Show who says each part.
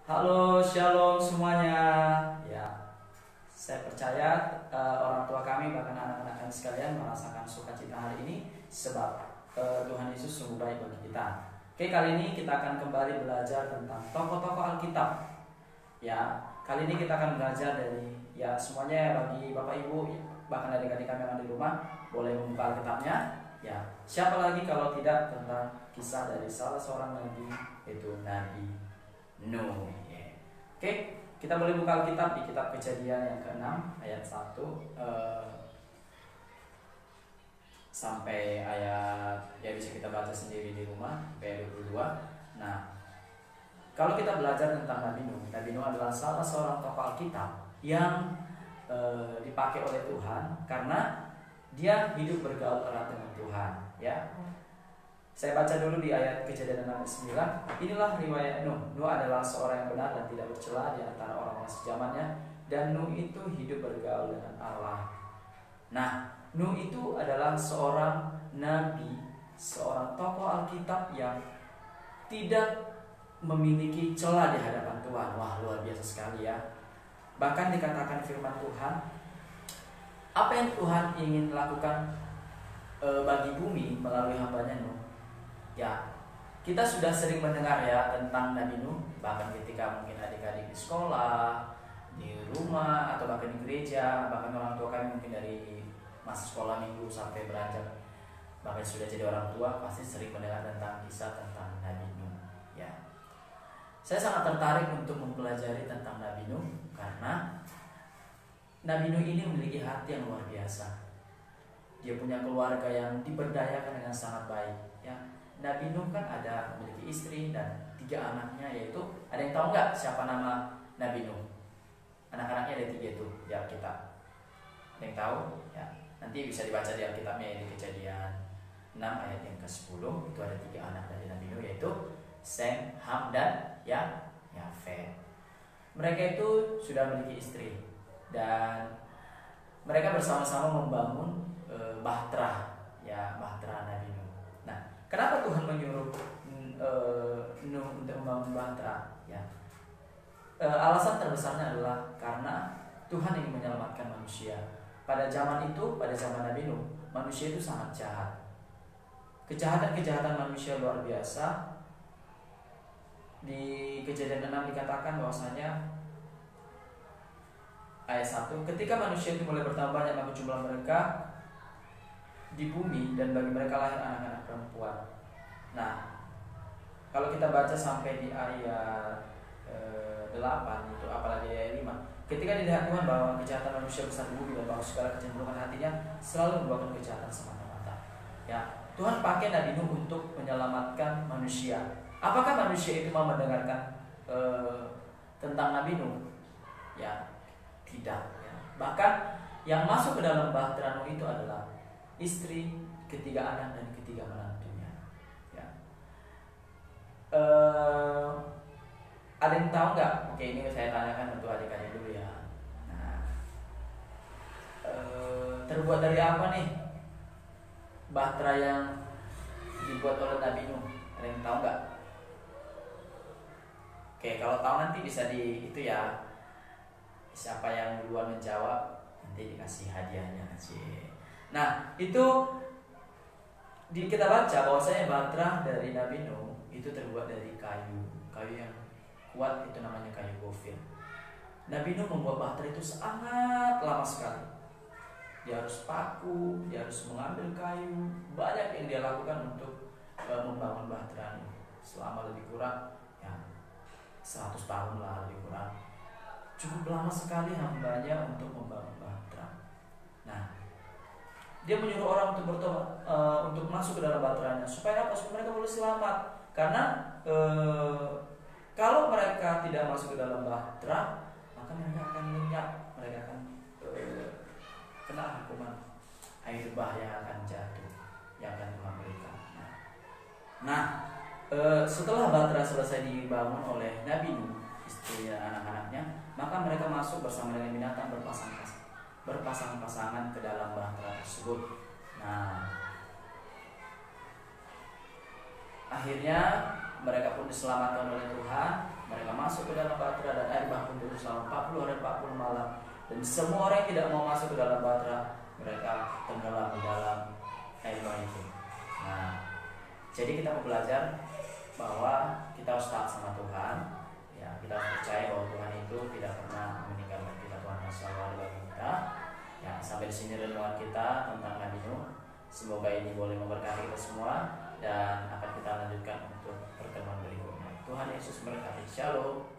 Speaker 1: Halo, shalom semuanya. Ya, saya percaya orang tua kami bahkan anak-anak kami sekalian merasakan sukacita hari ini sebab Tuhan Yesus sungguh baik bagi kita. Oke, kali ini kita akan kembali belajar tentang tokoh-tokoh Alkitab. Ya, kali ini kita akan belajar dari semuanya bagi Bapak Ibu, bahkan adik-adik kami yang ada di rumah boleh membuka Alkitabnya. Ya, siapa lagi kalau tidak tentang kisah dari salah seorang nabi, yaitu Nabi Nuh. Oke, kita boleh buka Alkitab di kitab Kejadian yang ke-6 ayat 1 sampai ayat, ya bisa kita baca sendiri di rumah, sampai ayat 22. Nah, kalau kita belajar tentang Nabi Nuh adalah salah seorang tokoh Alkitab yang dipakai oleh Tuhan karena dia hidup bergaul erat dengan Tuhan, ya. Saya baca dulu di ayat Kejadian 6 ayat 9. Inilah riwayat Nuh. Nuh adalah seorang yang benar dan tidak bercela di antara orang-orang sejamannya, dan Nuh itu hidup bergaul dengan Allah. Nah, Nuh itu adalah seorang nabi, seorang tokoh Alkitab yang tidak memiliki celah di hadapan Tuhan. Wah, luar biasa sekali ya. Bahkan dikatakan firman Tuhan, apa yang Tuhan ingin lakukan bagi bumi melalui hambanya Nuh. Ya, kita sudah sering mendengar ya tentang Nabi Nuh, bahkan ketika mungkin adik-adik di sekolah, di rumah, atau bahkan di gereja, bahkan orang tua kami mungkin dari masa sekolah minggu sampai beranjak bahkan sudah jadi orang tua, pasti sering mendengar tentang kisah tentang Nabi Nuh. Ya, saya sangat tertarik untuk mempelajari tentang Nabi Nuh karena Nabi Nuh ini memiliki hati yang luar biasa. Dia punya keluarga yang diberdayakan dengan sangat baik. Ya, Nabi Nuh kan ada memiliki istri dan 3 anaknya, yaitu ada yang tahu nggak siapa nama Nabi Nuh? Anak-anaknya ada 3 itu di Alkitab. Ada yang tahu? Ya, nanti bisa dibaca di Alkitabnya di Kejadian 6 ayat yang ke-10. Itu ada 3 anak dari Nabi Nuh, yaitu Sem, Ham, dan Yafet. Mereka itu sudah memiliki istri dan mereka bersama-sama membangun bahtera, ya, bahtera Nabi Nuh. Nah, kenapa Tuhan menyuruh Nuh untuk membangun bahtera? Ya, alasan terbesarnya adalah karena Tuhan ingin menyelamatkan manusia. Pada zaman itu, pada zaman Nabi Nuh, manusia itu sangat jahat. Kejahatan manusia luar biasa. Di Kejadian 6 dikatakan bahwasanya ayat 1, ketika manusia itu mulai bertambah banyak maka jumlah mereka di bumi, dan bagi mereka lahir anak-anak perempuan. Nah, kalau kita baca sampai di ayat 8 itu, apalagi di ayat 5, ketika dilihat Tuhan bahwa kejahatan manusia besar di bumi dan bahwa segala kecenderungan hatinya selalu membuahkan kejahatan semata-mata. Ya, Tuhan pakai Nabi Nuh untuk menyelamatkan manusia. Apakah manusia itu mau mendengarkan tentang Nabi Nuh? Ya, tidak. Ya. Bahkan yang masuk ke dalam bahtera Nuh itu adalah istri, 3 anak, dan 3 menantunya. Ya. Ada yang tahu nggak? Oke, ini saya tanyakan untuk adik-adik dulu ya. Nah, terbuat dari apa nih bahtera yang dibuat oleh Nabi Nuh? Ada yang tahu nggak? Oke, kalau tahu nanti bisa di itu ya. Siapa yang duluan menjawab nanti dikasih hadiahnya sih. Nah, itu kita baca bahwasanya bahtera dari Nabi Nuh itu terbuat dari kayu yang kuat, itu namanya kayu gofir. Nabi Nuh membuat bahtera itu sangat lama sekali. Dia harus paku, dia harus mengambil kayu, banyak yang dia lakukan untuk membangun bahtera ini selama lebih kurang 100 tahun lah, lebih kurang. Cukup lama sekali hambanya untuk membangun bahtera. Nah, dia menyuruh orang untuk bertobat, untuk masuk ke dalam bahteranya. Supaya apa? Supaya mereka boleh selamat. Karena kalau mereka tidak masuk ke dalam bahtera, maka mereka akan lenyap, mereka akan kena hukuman air bah yang akan jatuh, yang akan Tuhan berikan. Nah, setelah bahtera selesai dibangun oleh Nabi Nuh, istri dan anak-anaknya, maka mereka masuk bersama dengan binatang berpasang-pasangan ke dalam bahtera tersebut. Nah, akhirnya mereka pun pun diselamatkan oleh Tuhan. Mereka masuk ke dalam bahtera dan air bah pun turun selama 40 hari 40 malam. Dan semua orang yang tidak mau masuk ke dalam bahtera, mereka tenggelam di dalam air bah itu. Nah, jadi kita mau belajar bahwa kita harus taat sama Tuhan. Ya, kita harus percaya bahwa Tuhan itu tidak pernah meninggalkan kita. Tuhan selalu ada bagi kita. Ya, sampai di sini renungan kita tentang Nabi Nuh. Semoga ini boleh memberkati kita semua dan akan kita lanjutkan untuk pertemuan berikutnya. Tuhan Yesus memberkati. Shalom.